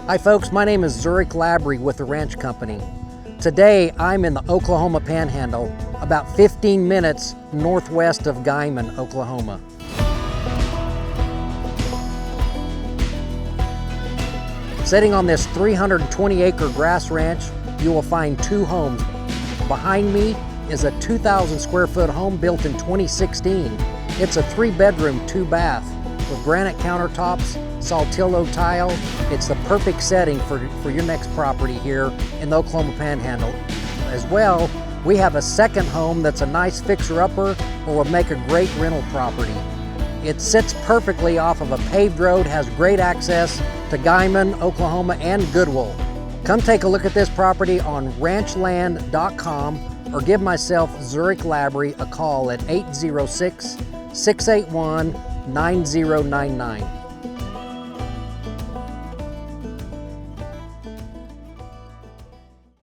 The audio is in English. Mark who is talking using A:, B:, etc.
A: Hi folks, my name is Zurich Labry with the Ranch Company. Today I'm in the Oklahoma Panhandle, about 15 minutes northwest of Guymon, Oklahoma. Sitting on this 320-acre grass ranch, you will find two homes. Behind me is a 2,000 square foot home built in 2016. It's a 3-bedroom, 2-bath with granite countertops, Saltillo tile. It's the perfect setting for your next property here in the Oklahoma Panhandle. As well, we have a second home that's a nice fixer-upper or will make a great rental property. It sits perfectly off of a paved road, has great access to Guymon, Oklahoma, and Goodwill. Come take a look at this property on ranchland.com or give myself, Zurich Labry, a call at 806-681-9099.